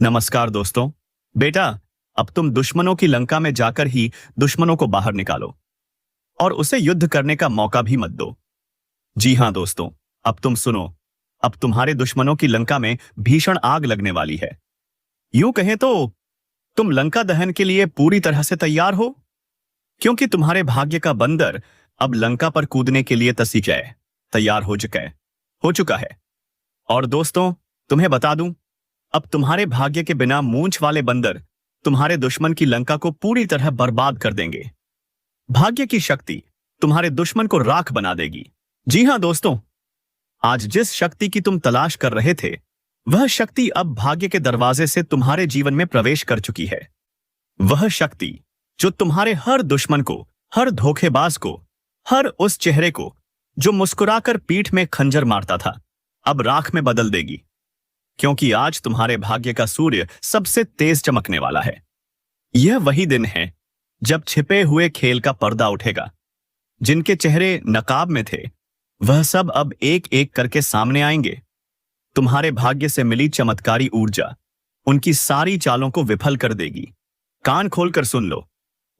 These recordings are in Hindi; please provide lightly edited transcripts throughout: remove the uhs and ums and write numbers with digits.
नमस्कार दोस्तों। बेटा, अब तुम दुश्मनों की लंका में जाकर ही दुश्मनों को बाहर निकालो और उसे युद्ध करने का मौका भी मत दो। जी हां दोस्तों, अब तुम सुनो। अब तुम्हारे दुश्मनों की लंका में भीषण आग लगने वाली है। यूं कहें तो तुम लंका दहन के लिए पूरी तरह से तैयार हो, क्योंकि तुम्हारे भाग्य का बंदर अब लंका पर कूदने के लिए तैयार हो चुका है। और दोस्तों, तुम्हें बता दूं, अब तुम्हारे भाग्य के बिना मूंछ वाले बंदर तुम्हारे दुश्मन की लंका को पूरी तरह बर्बाद कर देंगे। भाग्य की शक्ति तुम्हारे दुश्मन को राख बना देगी। जी हां दोस्तों, आज जिस शक्ति की तुम तलाश कर रहे थे, वह शक्ति अब भाग्य के दरवाजे से तुम्हारे जीवन में प्रवेश कर चुकी है। वह शक्ति जो तुम्हारे हर दुश्मन को, हर धोखेबाज को, हर उस चेहरे को जो मुस्कुराकर पीठ में खंजर मारता था, अब राख में बदल देगी। क्योंकि आज तुम्हारे भाग्य का सूर्य सबसे तेज चमकने वाला है। यह वही दिन है जब छिपे हुए खेल का पर्दा उठेगा। जिनके चेहरे नकाब में थे, वह सब अब एक एक करके सामने आएंगे। तुम्हारे भाग्य से मिली चमत्कारी ऊर्जा उनकी सारी चालों को विफल कर देगी। कान खोलकर सुन लो।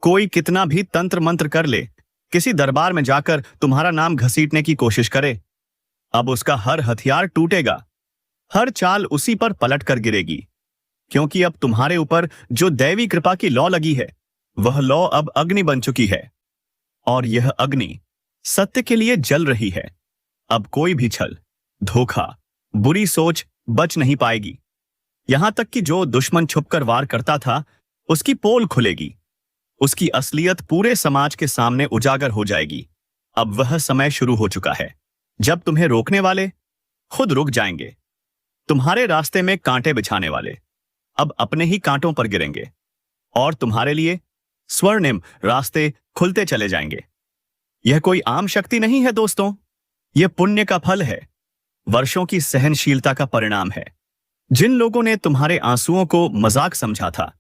कोई कितना भी तंत्र मंत्र कर ले, किसी दरबार में जाकर तुम्हारा नाम घसीटने की कोशिश करे, अब उसका हर हथियार टूटेगा। हर चाल उसी पर पलट कर गिरेगी। क्योंकि अब तुम्हारे ऊपर जो दैवी कृपा की लौ लगी है, वह लौ अब अग्नि बन चुकी है। और यह अग्नि सत्य के लिए जल रही है। अब कोई भी छल, धोखा, बुरी सोच बच नहीं पाएगी। यहां तक कि जो दुश्मन छुपकर वार करता था, उसकी पोल खुलेगी। उसकी असलियत पूरे समाज के सामने उजागर हो जाएगी। अब वह समय शुरू हो चुका है जब तुम्हें रोकने वाले खुद रुक जाएंगे। तुम्हारे रास्ते में कांटे बिछाने वाले अब अपने ही कांटों पर गिरेंगे और तुम्हारे लिए स्वर्णिम रास्ते खुलते चले जाएंगे। यह कोई आम शक्ति नहीं है दोस्तों, यह पुण्य का फल है, वर्षों की सहनशीलता का परिणाम है। जिन लोगों ने तुम्हारे आंसुओं को मजाक समझा था,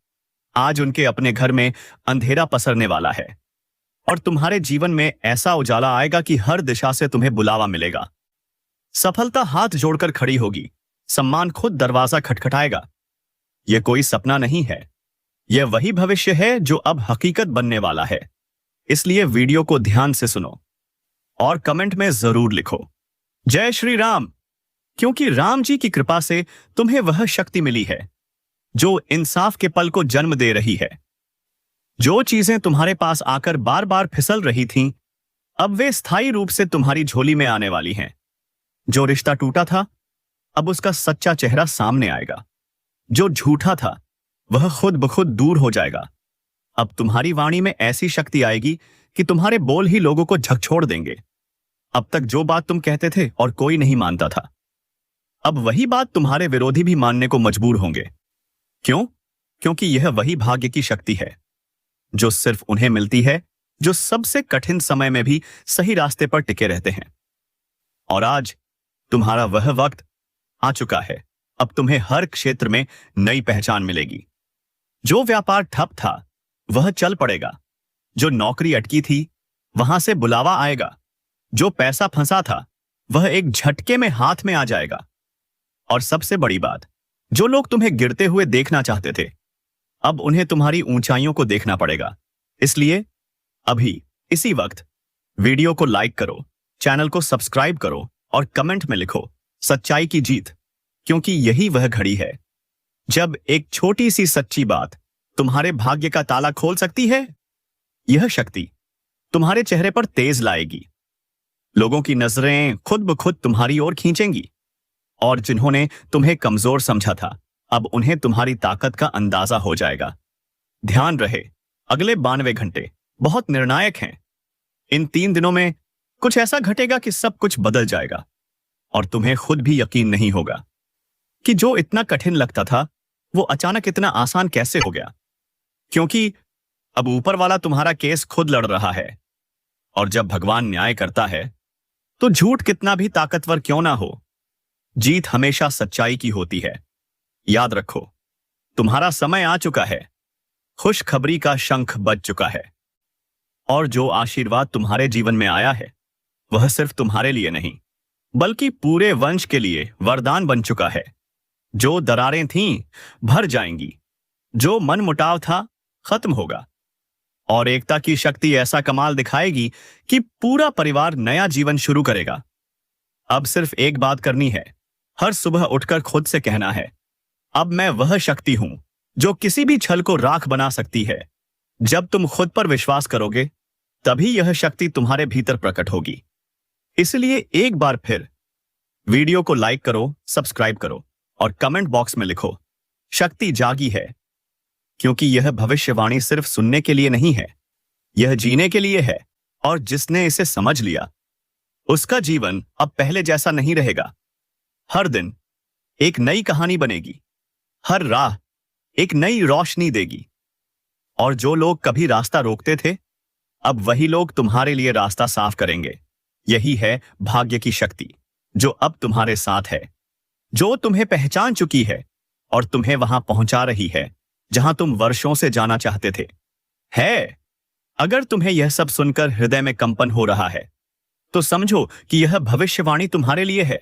आज उनके अपने घर में अंधेरा पसरने वाला है और तुम्हारे जीवन में ऐसा उजाला आएगा कि हर दिशा से तुम्हें बुलावा मिलेगा। सफलता हाथ जोड़कर खड़ी होगी, सम्मान खुद दरवाजा खटखटाएगा। यह कोई सपना नहीं है, यह वही भविष्य है जो अब हकीकत बनने वाला है। इसलिए वीडियो को ध्यान से सुनो और कमेंट में जरूर लिखो जय श्री राम, क्योंकि राम जी की कृपा से तुम्हें वह शक्ति मिली है जो इंसाफ के पल को जन्म दे रही है। जो चीजें तुम्हारे पास आकर बार बार फिसल रही थीं, अब वे स्थायी रूप से तुम्हारी झोली में आने वाली हैं। जो रिश्ता टूटा था, अब उसका सच्चा चेहरा सामने आएगा। जो झूठा था, वह खुद ब खुद दूर हो जाएगा। अब तुम्हारी वाणी में ऐसी शक्ति आएगी कि तुम्हारे बोल ही लोगों को झकझोर देंगे। अब तक जो बात तुम कहते थे और कोई नहीं मानता था, अब वही बात तुम्हारे विरोधी भी मानने को मजबूर होंगे। क्यों? क्योंकि यह वही भाग्य की शक्ति है जो सिर्फ उन्हें मिलती है जो सबसे कठिन समय में भी सही रास्ते पर टिके रहते हैं। और आज तुम्हारा वह वक्त आ चुका है। अब तुम्हें हर क्षेत्र में नई पहचान मिलेगी। जो व्यापार ठप था, वह चल पड़ेगा। जो नौकरी अटकी थी, वहां से बुलावा आएगा। जो पैसा फंसा था, वह एक झटके में हाथ में आ जाएगा। और सबसे बड़ी बात, जो लोग तुम्हें गिरते हुए देखना चाहते थे, अब उन्हें तुम्हारी ऊंचाइयों को देखना पड़ेगा। इसलिए अभी इसी वक्त वीडियो को लाइक करो, चैनल को सब्सक्राइब करो और कमेंट में लिखो सच्चाई की जीत, क्योंकि यही वह घड़ी है जब एक छोटी सी सच्ची बात तुम्हारे भाग्य का ताला खोल सकती है। यह शक्ति तुम्हारे चेहरे पर तेज लाएगी। लोगों की नजरें खुद ब खुद तुम्हारी ओर खींचेंगी और जिन्होंने तुम्हें कमजोर समझा था, अब उन्हें तुम्हारी ताकत का अंदाजा हो जाएगा। ध्यान रहे, अगले 92 घंटे बहुत निर्णायक हैं। इन 3 दिनों में कुछ ऐसा घटेगा कि सब कुछ बदल जाएगा और तुम्हें खुद भी यकीन नहीं होगा कि जो इतना कठिन लगता था, वो अचानक इतना आसान कैसे हो गया। क्योंकि अब ऊपर वाला तुम्हारा केस खुद लड़ रहा है। और जब भगवान न्याय करता है, तो झूठ कितना भी ताकतवर क्यों ना हो, जीत हमेशा सच्चाई की होती है। याद रखो, तुम्हारा समय आ चुका है। खुशखबरी का शंख बज चुका है। और जो आशीर्वाद तुम्हारे जीवन में आया है, वह सिर्फ तुम्हारे लिए नहीं, बल्कि पूरे वंश के लिए वरदान बन चुका है। जो दरारें थीं भर जाएंगी, जो मनमुटाव था खत्म होगा, और एकता की शक्ति ऐसा कमाल दिखाएगी कि पूरा परिवार नया जीवन शुरू करेगा। अब सिर्फ एक बात करनी है, हर सुबह उठकर खुद से कहना है, अब मैं वह शक्ति हूं जो किसी भी छल को राख बना सकती है। जब तुम खुद पर विश्वास करोगे, तभी यह शक्ति तुम्हारे भीतर प्रकट होगी। इसलिए एक बार फिर वीडियो को लाइक करो, सब्सक्राइब करो और कमेंट बॉक्स में लिखो, शक्ति जागी है। क्योंकि यह भविष्यवाणी सिर्फ सुनने के लिए नहीं है, यह जीने के लिए है। और जिसने इसे समझ लिया, उसका जीवन अब पहले जैसा नहीं रहेगा। हर दिन एक नई कहानी बनेगी, हर राह एक नई रोशनी देगी। और जो लोग कभी रास्ता रोकते थे, अब वही लोग तुम्हारे लिए रास्ता साफ करेंगे। यही है भाग्य की शक्ति, जो अब तुम्हारे साथ है, जो तुम्हें पहचान चुकी है और तुम्हें वहां पहुंचा रही है जहां तुम वर्षों से जाना चाहते थे। अगर तुम्हें यह सब सुनकर हृदय में कंपन हो रहा है, तो समझो कि यह भविष्यवाणी तुम्हारे लिए है।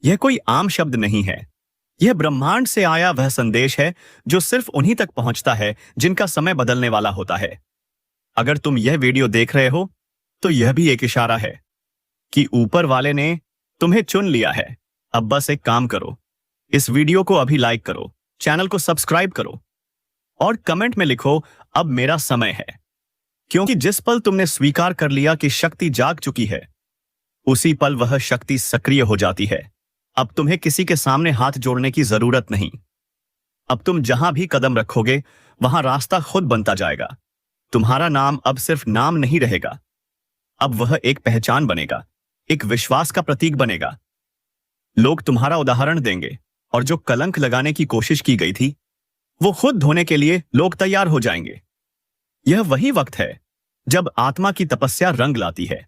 यह कोई आम शब्द नहीं है, यह ब्रह्मांड से आया वह संदेश है जो सिर्फ उन्हीं तक पहुंचता है जिनका समय बदलने वाला होता है। अगर तुम यह वीडियो देख रहे हो, तो यह भी एक इशारा है कि ऊपर वाले ने तुम्हें चुन लिया है। अब बस एक काम करो, इस वीडियो को अभी लाइक करो, चैनल को सब्सक्राइब करो और कमेंट में लिखो, अब मेरा समय है। क्योंकि जिस पल तुमने स्वीकार कर लिया कि शक्ति जाग चुकी है, उसी पल वह शक्ति सक्रिय हो जाती है। अब तुम्हें किसी के सामने हाथ जोड़ने की जरूरत नहीं। अब तुम जहां भी कदम रखोगे, वहां रास्ता खुद बनता जाएगा। तुम्हारा नाम अब सिर्फ नाम नहीं रहेगा, अब वह एक पहचान बनेगा, एक विश्वास का प्रतीक बनेगा। लोग तुम्हारा उदाहरण देंगे और जो कलंक लगाने की कोशिश की गई थी, वो खुद धोने के लिए लोग तैयार हो जाएंगे। यह वही वक्त है जब आत्मा की तपस्या रंग लाती है,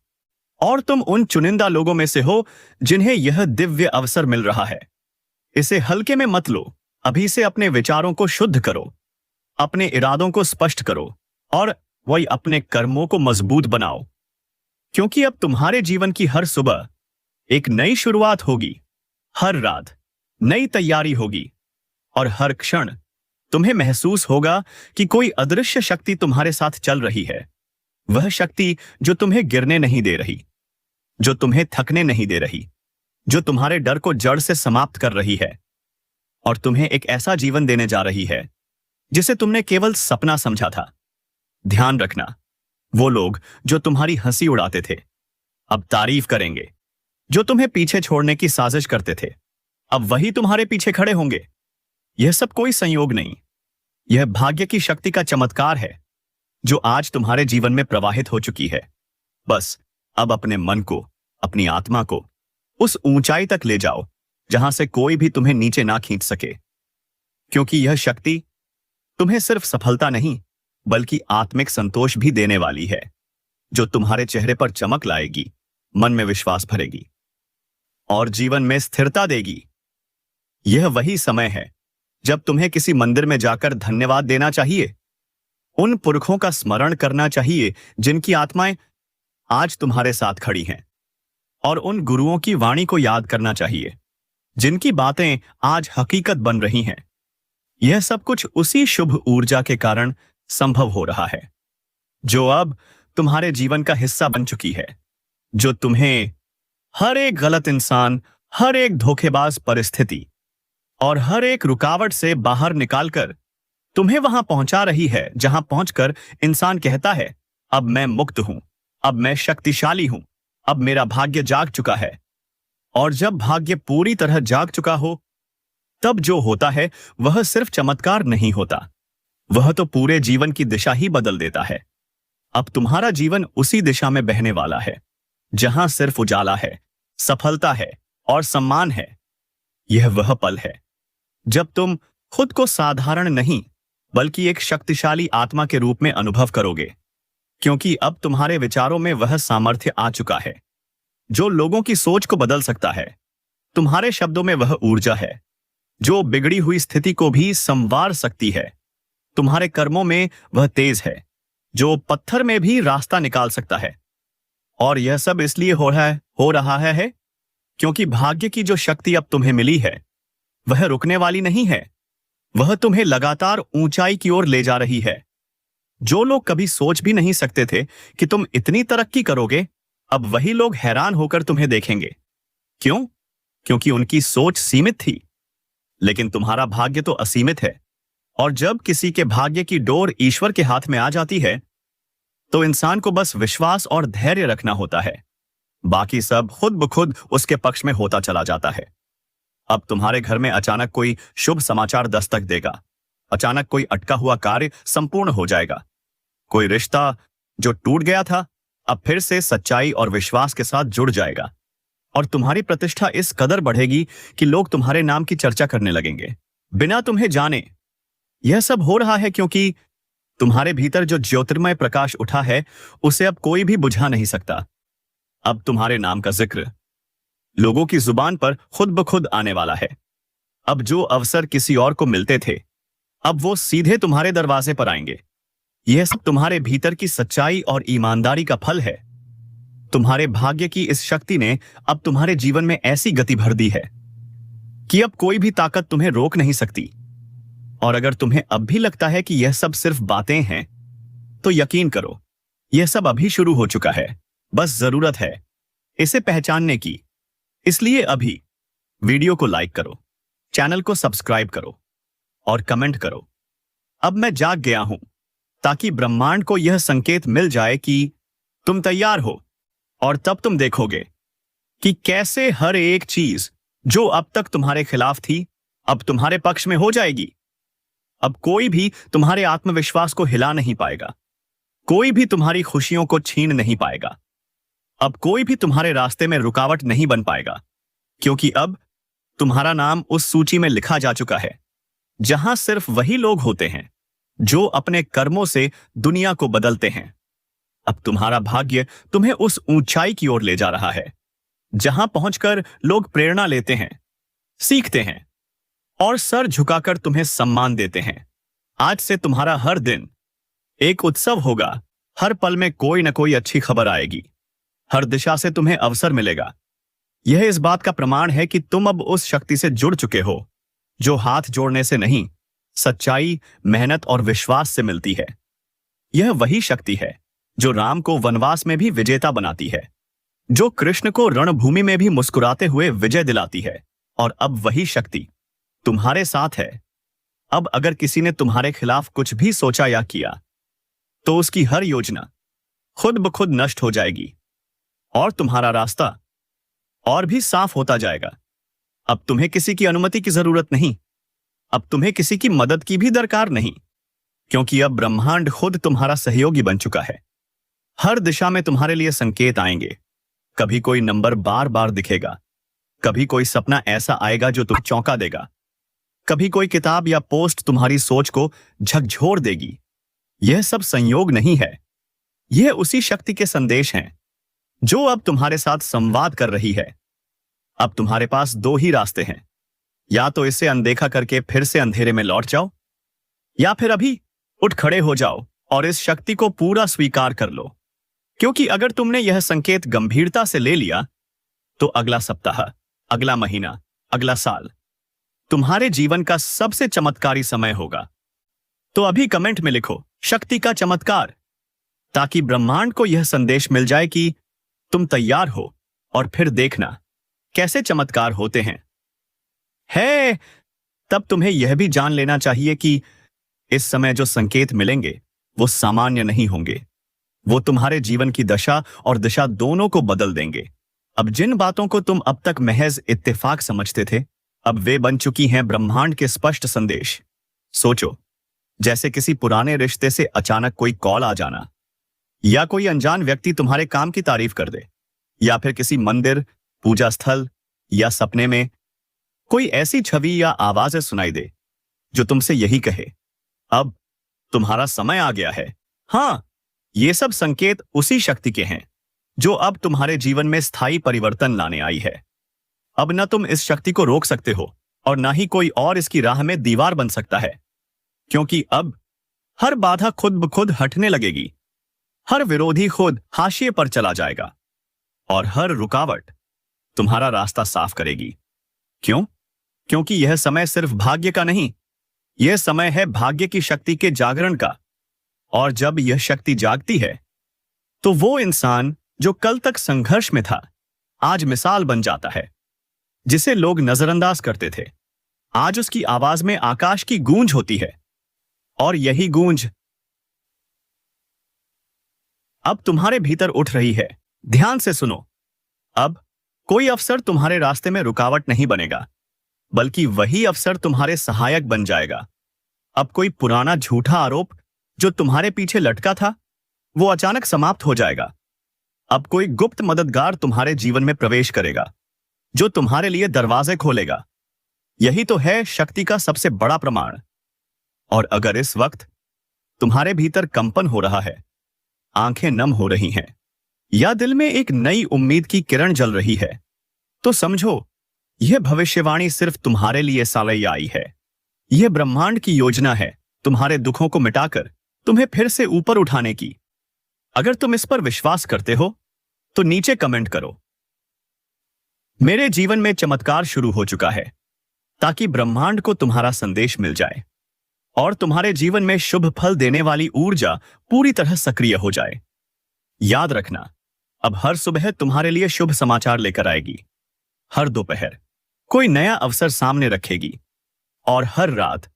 और तुम उन चुनिंदा लोगों में से हो जिन्हें यह दिव्य अवसर मिल रहा है। इसे हल्के में मत लो, अभी से अपने विचारों को शुद्ध करो, अपने इरादों को स्पष्ट करो और वही अपने कर्मों को मजबूत बनाओ। क्योंकि अब तुम्हारे जीवन की हर सुबह एक नई शुरुआत होगी, हर रात नई तैयारी होगी, और हर क्षण तुम्हें महसूस होगा कि कोई अदृश्य शक्ति तुम्हारे साथ चल रही है। वह शक्ति जो तुम्हें गिरने नहीं दे रही, जो तुम्हें थकने नहीं दे रही, जो तुम्हारे डर को जड़ से समाप्त कर रही है और तुम्हें एक ऐसा जीवन देने जा रही है जिसे तुमने केवल सपना समझा था। ध्यान रखना, वो लोग जो तुम्हारी हंसी उड़ाते थे, अब तारीफ करेंगे। जो तुम्हें पीछे छोड़ने की साजिश करते थे, अब वही तुम्हारे पीछे खड़े होंगे। यह सब कोई संयोग नहीं, यह भाग्य की शक्ति का चमत्कार है जो आज तुम्हारे जीवन में प्रवाहित हो चुकी है। बस अब अपने मन को, अपनी आत्मा को उस ऊंचाई तक ले जाओ जहां से कोई भी तुम्हें नीचे ना खींच सके। क्योंकि यह शक्ति तुम्हें सिर्फ सफलता नहीं, बल्कि आत्मिक संतोष भी देने वाली है, जो तुम्हारे चेहरे पर चमक लाएगी, मन में विश्वास भरेगी और जीवन में स्थिरता देगी। यह वही समय है जब तुम्हें किसी मंदिर में जाकर धन्यवाद देना चाहिए, उन पुरखों का स्मरण करना चाहिए जिनकी आत्माएं आज तुम्हारे साथ खड़ी हैं, और उन गुरुओं की वाणी को याद करना चाहिए जिनकी बातें आज हकीकत बन रही हैं। यह सब कुछ उसी शुभ ऊर्जा के कारण संभव हो रहा है जो अब तुम्हारे जीवन का हिस्सा बन चुकी है, जो तुम्हें हर एक गलत इंसान, हर एक धोखेबाज परिस्थिति और हर एक रुकावट से बाहर निकालकर तुम्हें वहां पहुंचा रही है जहां पहुंचकर इंसान कहता है, अब मैं मुक्त हूं, अब मैं शक्तिशाली हूं, अब मेरा भाग्य जाग चुका है। और जब भाग्य पूरी तरह जाग चुका हो, तब जो होता है वह सिर्फ चमत्कार नहीं होता, वह तो पूरे जीवन की दिशा ही बदल देता है। अब तुम्हारा जीवन उसी दिशा में बहने वाला है जहां सिर्फ उजाला है, सफलता है और सम्मान है। यह वह पल है जब तुम खुद को साधारण नहीं, बल्कि एक शक्तिशाली आत्मा के रूप में अनुभव करोगे। क्योंकि अब तुम्हारे विचारों में वह सामर्थ्य आ चुका है जो लोगों की सोच को बदल सकता है। तुम्हारे शब्दों में वह ऊर्जा है जो बिगड़ी हुई स्थिति को भी संवार सकती है। तुम्हारे कर्मों में वह तेज है जो पत्थर में भी रास्ता निकाल सकता है। और यह सब इसलिए हो रहा है क्योंकि भाग्य की जो शक्ति अब तुम्हें मिली है, वह रुकने वाली नहीं है। वह तुम्हें लगातार ऊंचाई की ओर ले जा रही है। जो लोग कभी सोच भी नहीं सकते थे कि तुम इतनी तरक्की करोगे, अब वही लोग हैरान होकर तुम्हें देखेंगे। क्यों? क्योंकि उनकी सोच सीमित थी। लेकिन तुम्हारा भाग्य तो असीमित है। और जब किसी के भाग्य की डोर ईश्वर के हाथ में आ जाती है, तो इंसान को बस विश्वास और धैर्य रखना होता है। बाकी सब खुद ब खुद उसके पक्ष में होता चला जाता है। अब तुम्हारे घर में अचानक कोई शुभ समाचार दस्तक देगा। अचानक कोई अटका हुआ कार्य संपूर्ण हो जाएगा। कोई रिश्ता जो टूट गया था, अब फिर से सच्चाई और विश्वास के साथ जुड़ जाएगा। और तुम्हारी प्रतिष्ठा इस कदर बढ़ेगी कि लोग तुम्हारे नाम की चर्चा करने लगेंगे, बिना तुम्हें जाने। यह सब हो रहा है क्योंकि तुम्हारे भीतर जो ज्योतिर्मय प्रकाश उठा है, उसे अब कोई भी बुझा नहीं सकता। अब तुम्हारे नाम का जिक्र लोगों की जुबान पर खुद ब खुद आने वाला है। अब जो अवसर किसी और को मिलते थे, अब वो सीधे तुम्हारे दरवाजे पर आएंगे। यह सब तुम्हारे भीतर की सच्चाई और ईमानदारी का फल है। तुम्हारे भाग्य की इस शक्ति ने अब तुम्हारे जीवन में ऐसी गति भर दी है कि अब कोई भी ताकत तुम्हें रोक नहीं सकती। और अगर तुम्हें अब भी लगता है कि यह सब सिर्फ बातें हैं, तो यकीन करो, यह सब अभी शुरू हो चुका है। बस जरूरत है इसे पहचानने की। इसलिए अभी वीडियो को लाइक करो, चैनल को सब्सक्राइब करो और कमेंट करो। अब मैं जाग गया हूं, ताकि ब्रह्मांड को यह संकेत मिल जाए कि तुम तैयार हो। और तब तुम देखोगे कि कैसे हर एक चीज जो अब तक तुम्हारे खिलाफ थी, अब तुम्हारे पक्ष में हो जाएगी। अब कोई भी तुम्हारे आत्मविश्वास को हिला नहीं पाएगा। कोई भी तुम्हारी खुशियों को छीन नहीं पाएगा। अब कोई भी तुम्हारे रास्ते में रुकावट नहीं बन पाएगा, क्योंकि अब तुम्हारा नाम उस सूची में लिखा जा चुका है, जहां सिर्फ वही लोग होते हैं जो अपने कर्मों से दुनिया को बदलते हैं। अब तुम्हारा भाग्य तुम्हें उस ऊंचाई की ओर ले जा रहा है, जहां पहुंचकर लोग प्रेरणा लेते हैं, सीखते हैं और सर झुकाकर तुम्हें सम्मान देते हैं। आज से तुम्हारा हर दिन एक उत्सव होगा। हर पल में कोई न कोई अच्छी खबर आएगी। हर दिशा से तुम्हें अवसर मिलेगा। यह इस बात का प्रमाण है कि तुम अब उस शक्ति से जुड़ चुके हो, जो हाथ जोड़ने से नहीं, सच्चाई, मेहनत और विश्वास से मिलती है। यह वही शक्ति है जो राम को वनवास में भी विजेता बनाती है, जो कृष्ण को रणभूमि में भी मुस्कुराते हुए विजय दिलाती है। और अब वही शक्ति तुम्हारे साथ है। अब अगर किसी ने तुम्हारे खिलाफ कुछ भी सोचा या किया, तो उसकी हर योजना खुद ब खुद नष्ट हो जाएगी और तुम्हारा रास्ता और भी साफ होता जाएगा। अब तुम्हें किसी की अनुमति की जरूरत नहीं। अब तुम्हें किसी की मदद की भी दरकार नहीं, क्योंकि अब ब्रह्मांड खुद तुम्हारा सहयोगी बन चुका है। हर दिशा में तुम्हारे लिए संकेत आएंगे। कभी कोई नंबर बार बार दिखेगा, कभी कोई सपना ऐसा आएगा जो तुम्हें चौंका देगा, कभी कोई किताब या पोस्ट तुम्हारी सोच को झकझोर देगी। यह सब संयोग नहीं है, यह उसी शक्ति के संदेश हैं जो अब तुम्हारे साथ संवाद कर रही है। अब तुम्हारे पास दो ही रास्ते हैं, या तो इसे अनदेखा करके फिर से अंधेरे में लौट जाओ, या फिर अभी उठ खड़े हो जाओ और इस शक्ति को पूरा स्वीकार कर लो। क्योंकि अगर तुमने यह संकेत गंभीरता से ले लिया, तो अगला सप्ताह, अगला महीना, अगला साल तुम्हारे जीवन का सबसे चमत्कारी समय होगा। तो अभी कमेंट में लिखो शक्ति का चमत्कार, ताकि ब्रह्मांड को यह संदेश मिल जाए कि तुम तैयार हो। और फिर देखना कैसे चमत्कार होते हैं। तब तुम्हें यह भी जान लेना चाहिए कि इस समय जो संकेत मिलेंगे वो सामान्य नहीं होंगे। वो तुम्हारे जीवन की दशा और दिशा दोनों को बदल देंगे। अब जिन बातों को तुम अब तक महज इत्तेफाक समझते थे, अब वे बन चुकी हैं ब्रह्मांड के स्पष्ट संदेश। सोचो, जैसे किसी पुराने रिश्ते से अचानक कोई कॉल आ जाना, या कोई अनजान व्यक्ति तुम्हारे काम की तारीफ कर दे, या फिर किसी मंदिर, पूजा स्थल या सपने में कोई ऐसी छवि या आवाजें सुनाई दे जो तुमसे यही कहे, अब तुम्हारा समय आ गया है। हां, ये सब संकेत उसी शक्ति के हैं जो अब तुम्हारे जीवन में स्थायी परिवर्तन लाने आई है। अब न तुम इस शक्ति को रोक सकते हो और ना ही कोई और इसकी राह में दीवार बन सकता है, क्योंकि अब हर बाधा खुद ब खुद हटने लगेगी, हर विरोधी खुद हाशिए पर चला जाएगा और हर रुकावट तुम्हारा रास्ता साफ करेगी। क्यों? क्योंकि यह समय सिर्फ भाग्य का नहीं, यह समय है भाग्य की शक्ति के जागरण का। और जब यह शक्ति जागती है तो वो इंसान जो कल तक संघर्ष में था आज मिसाल बन जाता है। जिसे लोग नजरअंदाज करते थे आज उसकी आवाज में आकाश की गूंज होती है। और यही गूंज अब तुम्हारे भीतर उठ रही है। ध्यान से सुनो, अब कोई अवसर तुम्हारे रास्ते में रुकावट नहीं बनेगा, बल्कि वही अवसर तुम्हारे सहायक बन जाएगा। अब कोई पुराना झूठा आरोप जो तुम्हारे पीछे लटका था वो अचानक समाप्त हो जाएगा। अब कोई गुप्त मददगार तुम्हारे जीवन में प्रवेश करेगा जो तुम्हारे लिए दरवाजे खोलेगा। यही तो है शक्ति का सबसे बड़ा प्रमाण। और अगर इस वक्त तुम्हारे भीतर कंपन हो रहा है, आंखें नम हो रही हैं या दिल में एक नई उम्मीद की किरण जल रही है, तो समझो यह भविष्यवाणी सिर्फ तुम्हारे लिए सालई आई है। यह ब्रह्मांड की योजना है तुम्हारे दुखों को मिटाकर तुम्हें फिर से ऊपर उठाने की। अगर तुम इस पर विश्वास करते हो तो नीचे कमेंट करो, मेरे जीवन में चमत्कार शुरू हो चुका है, ताकि ब्रह्मांड को तुम्हारा संदेश मिल जाए और तुम्हारे जीवन में शुभ फल देने वाली ऊर्जा पूरी तरह सक्रिय हो जाए। याद रखना, अब हर सुबह तुम्हारे लिए शुभ समाचार लेकर आएगी, हर दोपहर कोई नया अवसर सामने रखेगी और हर रात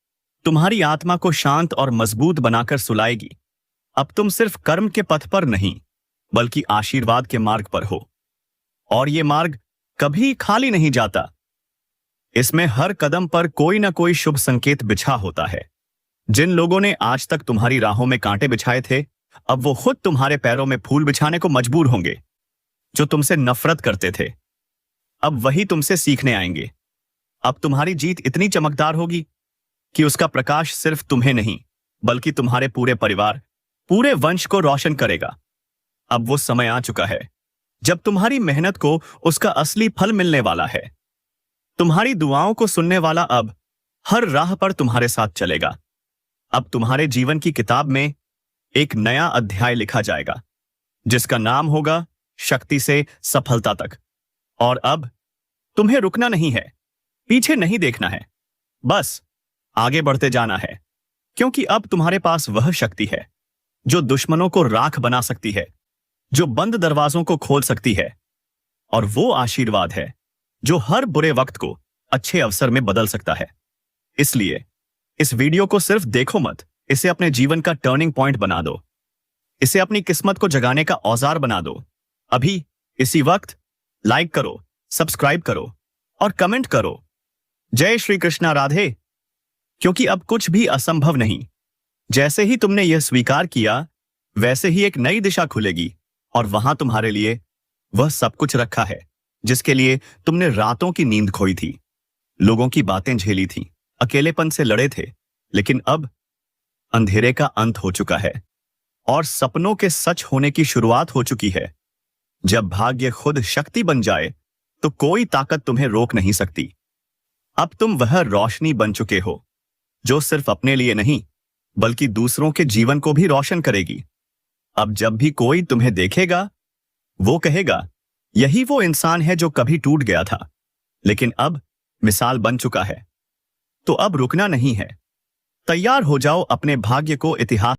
तुम्हारी आत्मा को शांत और मजबूत बनाकर सुलाएगी। अब तुम सिर्फ कर्म के पथ पर नहीं बल्कि आशीर्वाद के मार्ग पर हो, और ये मार्ग कभी खाली नहीं जाता। इसमें हर कदम पर कोई ना कोई शुभ संकेत बिछा होता है। जिन लोगों ने आज तक तुम्हारी राहों में कांटे बिछाए थे, अब वो खुद तुम्हारे पैरों में फूल बिछाने को मजबूर होंगे। जो तुमसे नफरत करते थे, अब वही तुमसे सीखने आएंगे। अब तुम्हारी जीत इतनी चमकदार होगी कि उसका प्रकाश सिर्फ तुम्हें नहीं बल्कि तुम्हारे पूरे परिवार, पूरे वंश को रोशन करेगा। अब वो समय आ चुका है जब तुम्हारी मेहनत को उसका असली फल मिलने वाला है। तुम्हारी दुआओं को सुनने वाला अब हर राह पर तुम्हारे साथ चलेगा। अब तुम्हारे जीवन की किताब में एक नया अध्याय लिखा जाएगा जिसका नाम होगा शक्ति से सफलता तक। और अब तुम्हें रुकना नहीं है, पीछे नहीं देखना है, बस आगे बढ़ते जाना है, क्योंकि अब तुम्हारे पास वह शक्ति है जो दुश्मनों को राख बना सकती है, जो बंद दरवाजों को खोल सकती है, और वो आशीर्वाद है जो हर बुरे वक्त को अच्छे अवसर में बदल सकता है। इसलिए इस वीडियो को सिर्फ देखो मत, इसे अपने जीवन का टर्निंग पॉइंट बना दो। इसे अपनी किस्मत को जगाने का औजार बना दो। अभी इसी वक्त लाइक करो, सब्सक्राइब करो और कमेंट करो। जय श्री कृष्णा राधे। क्योंकि अब कुछ भी असंभव नहीं। जैसे ही तुमने यह स्वीकार किया, वैसे ही एक नई दिशा खुलेगी और वहां तुम्हारे लिए वह सब कुछ रखा है जिसके लिए तुमने रातों की नींद खोई थी, लोगों की बातें झेली थी, अकेलेपन से लड़े थे। लेकिन अब अंधेरे का अंत हो चुका है और सपनों के सच होने की शुरुआत हो चुकी है। जब भाग्य खुद शक्ति बन जाए तो कोई ताकत तुम्हें रोक नहीं सकती। अब तुम वह रोशनी बन चुके हो जो सिर्फ अपने लिए नहीं बल्कि दूसरों के जीवन को भी रोशन करेगी। अब जब भी कोई तुम्हें देखेगा वो कहेगा, यही वो इंसान है जो कभी टूट गया था लेकिन अब मिसाल बन चुका है। तो अब रुकना नहीं है, तैयार हो जाओ अपने भाग्य को इतिहास